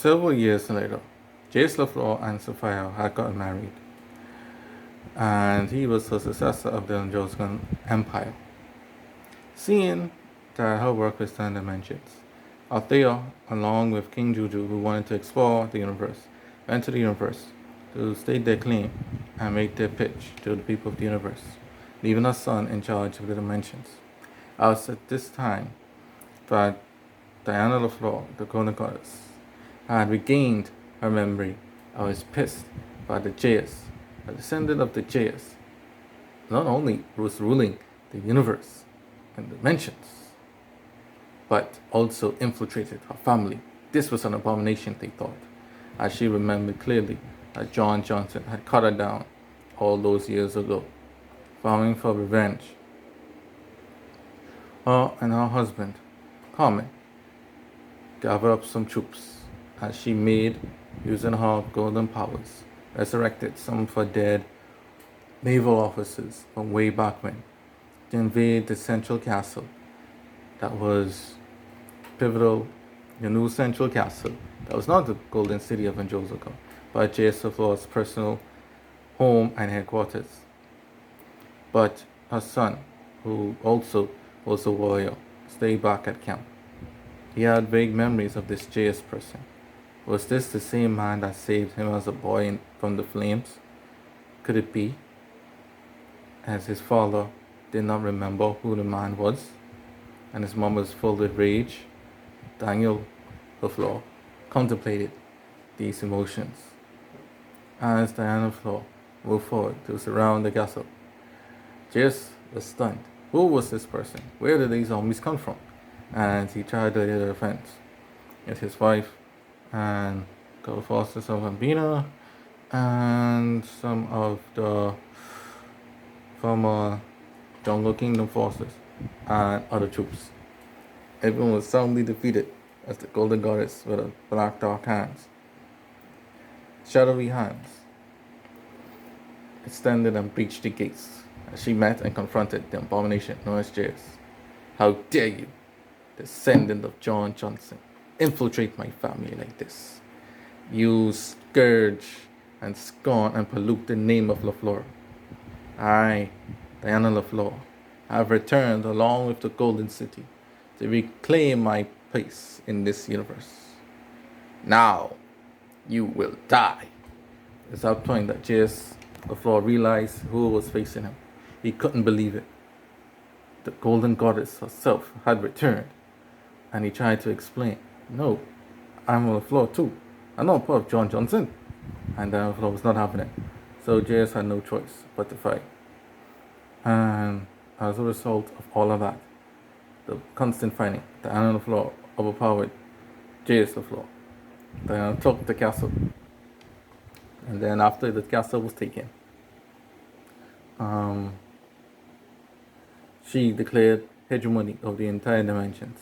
Several years later, Jace LaFleur and Sophia had gotten married, and he was the successor of the Angelican Empire. Seeing that her work was done dimensions, Althea, along with King Juju, who wanted to explore the universe, went to the universe to state their claim and make their pitch to the people of the universe, leaving her son in charge of the dimensions. It was at this time that Diana LaFleur, the Golden Goddess, had regained her memory. I was pissed by the Choas, a descendant of the Choas, not only was ruling the universe and dimensions, but also infiltrated her family. This was an abomination, they thought, as she remembered clearly that John Johnson had cut her down all those years ago, vowing for revenge. Her and her husband, Carmen, gathered up some troops, as she made, using her golden powers, resurrected some of her dead naval officers from way back when, to invade the central castle that was pivotal, the new central castle that was not the golden city of Anjosaka, but J.S.F.'s personal home and headquarters. But her son, who also was a warrior, stayed back at camp. He had vague memories of this J.S. person. Was this the same man that saved him as a boy from the flames? Could it be? As his father did not remember who the man was, and his mom was filled with rage, Daniel LaFleur contemplated these emotions. As Diana LaFleur moved forward to surround the castle, Jace was stunned. Who was this person? Where did these zombies come from? And he tried to get a defense with his wife and co-forces of Ambina and some of the former Jungle Kingdom forces and other troops. Everyone was soundly defeated as the Golden Goddess with her black dark hands, shadowy hands, extended and breached the gates as she met and confronted the abomination known as Jace. How dare you, descendant of John Johnson, infiltrate my family like this? You scourge and scorn and pollute the name of LaFleur. I, Diana LaFleur, have returned along with the Golden City to reclaim my place in this universe. Now, you will die. It's that point that Jace LaFleur realized who was facing him. He couldn't believe it. The Golden Goddess herself had returned, and he tried to explain, no, I'm LaFleur too. I'm not part of John Johnson. And Diana LaFleur was not having it. So Jace had no choice but to fight. And as a result of all of that, the constant fighting, Diana LaFleur overpowered Jace LaFleur. Diana took the castle. And then after the castle was taken, she declared hegemony of the entire dimensions.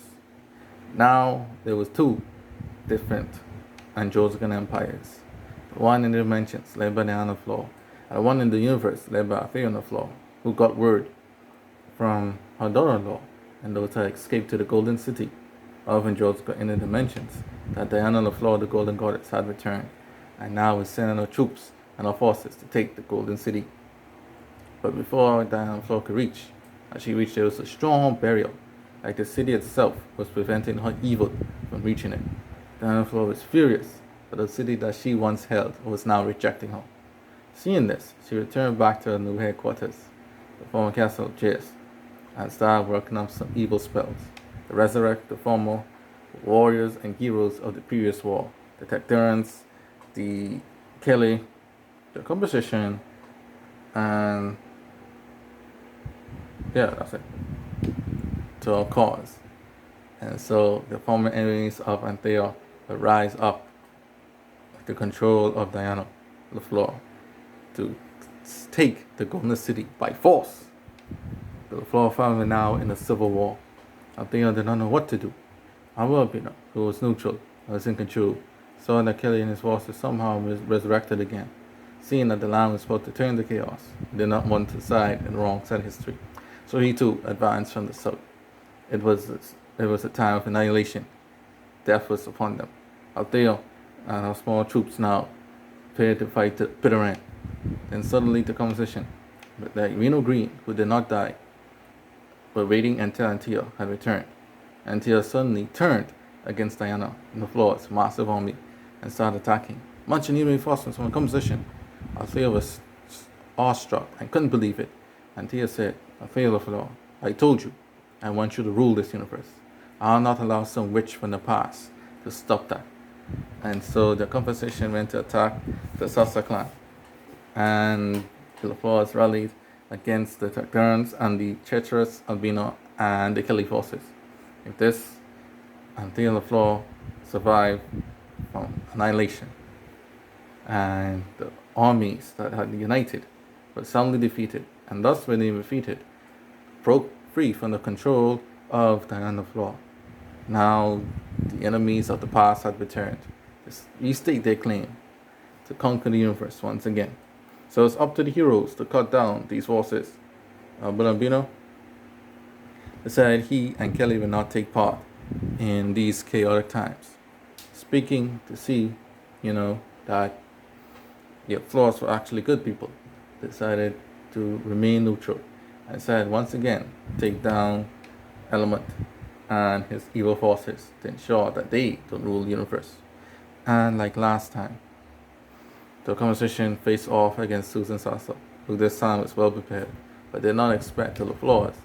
Now there was two different Androsican empires. One in the dimensions led by Diana LaFleur, and one in the universe led by Althea LaFleur, who got word from her daughter-in-law and those had escaped to the Golden City of Androsica in the dimensions that Diana LaFleur, the Golden Goddess, had returned, and now was sending her troops and her forces to take the Golden City. But before Diana LaFleur could reach, as she reached, there was a strong barrier, like the city itself was preventing her evil from reaching it. Diana LaFleur was furious that the city that she once held was now rejecting her. Seeing this, she returned back to her new headquarters, the former castle of Jace, and started working up some evil spells to resurrect the former warriors and heroes of the previous war, the Tecturans, the Kelly, the composition, and yeah, that's it, to our cause. And so the former enemies of Anthea will rise up to control of Diana LaFleur to take the Golden City by force. The LaFleur family now in a civil war. Althea did not know what to do. Albina, who was neutral, was in control, saw that Kelly and his forces somehow resurrected again. Seeing that the land was supposed to turn to chaos, he did not want to side in the wrong side of history. So he too advanced from the south. It was a time of annihilation. Death was upon them. Althea and our small troops now prepared to fight to bitter end. Then suddenly the conversation, but that Reno Green, who did not die, were waiting until Antioch had returned. Antioch suddenly turned against Diana in the floor's massive army and started attacking. Much new reinforcements from the composition. Althea was awestruck and couldn't believe it. Antioch said, Althea of Law, I told you, I want you to rule this universe. I'll not allow some witch from the past to stop that. And so the conversation went to attack the Sasa clan. And the LaFleurs rallied against the Tacturans and the treacherous Albino and the Kelly forces. With this, Anthea LaFleur survived from annihilation, and the armies that had united were soundly defeated, and thus when they were defeated, broke free from the control of Diana LaFleur. Now the enemies of the past had returned to restate their claim to conquer the universe once again. So it's up to the heroes to cut down these forces. Albino decided he and Kelly will not take part in these chaotic times. Speaking to see, that the Floors were actually good people. Decided to remain neutral and decided once again take down Element and his evil forces to ensure that they don't rule the universe. And like last time, the conversation faced off against Susan Sasa, who this time was well prepared, but did not expect the LaFleurs,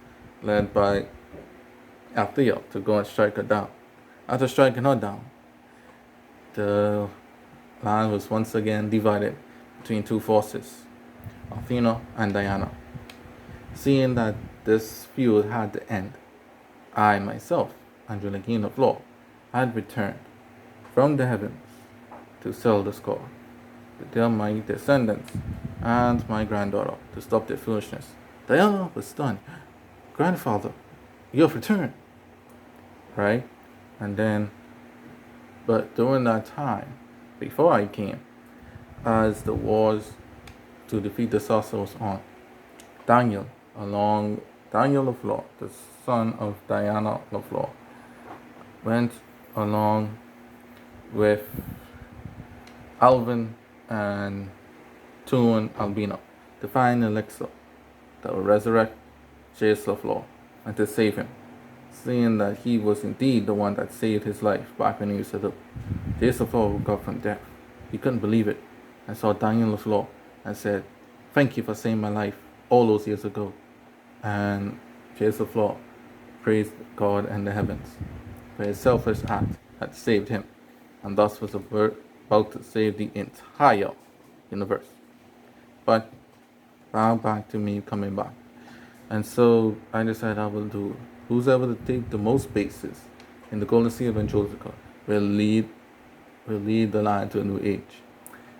led by Althea, to go and strike her down. After striking her down, the land was once again divided between two forces, Athena and Diana. Seeing that this feud had to end, I myself, Angela King of Law, had returned from the heavens to settle the score, to tell my descendants and my granddaughter to stop their foolishness. Diana was stunned. Grandfather, you have returned. Right? And then, but during that time, before I came, as the wars to defeat the Sasa was on, Daniel LaFleur, the son of Diana LaFleur, went along with Alvin and Toon Albino to find an elixir that will resurrect Choas LaFleur and to save him, seeing that he was indeed the one that saved his life back when he was little. Choas LaFleur woke up from death. He couldn't believe it and saw Daniel LaFleur and said, "Thank you for saving my life all those years ago." And Choas LaFleur praised God and the heavens for his selfless act that saved him, and thus was about to save the entire universe. But now back to me coming back. And so I decided I will do who's ever to take the most bases in the Golden Sea of Angelica will lead the line to a new age.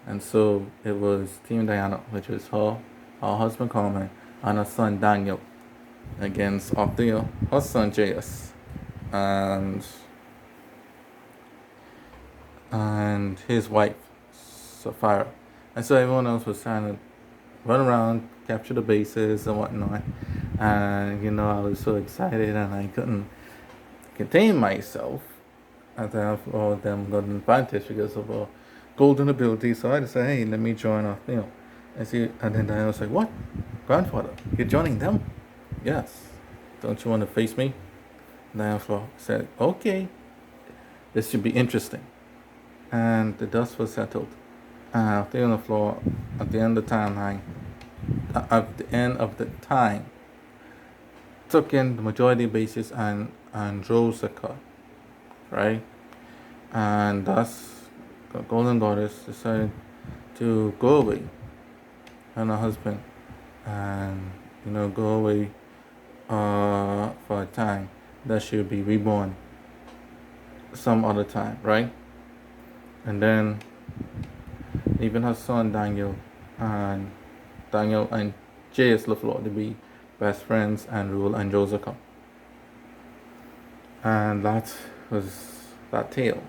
And so it was Team Diana, which was her husband Carmen, and her son Daniel against Althea, her son J.S., and his wife Sapphira. And so everyone else was trying to run around, capture the bases and whatnot. And I was so excited and I couldn't contain myself. And then all of them got an advantage because of a golden ability. So I decided, hey, let me join Althea. And then Diana was like, "What? Grandfather, you're joining them?" "Yes. Don't you want to face me?" Diana said, "Okay. This should be interesting." And the dust was settled. And Althea on the floor at the end of the time, took in the majority bases and drove the car, right? And thus, the Golden Goddess decided to go away, and her husband, and go away for a time, that she would be reborn some other time, right? And then even her son Daniel and J.S. LaFleur to be best friends and rule and Joseph. And that was that tale.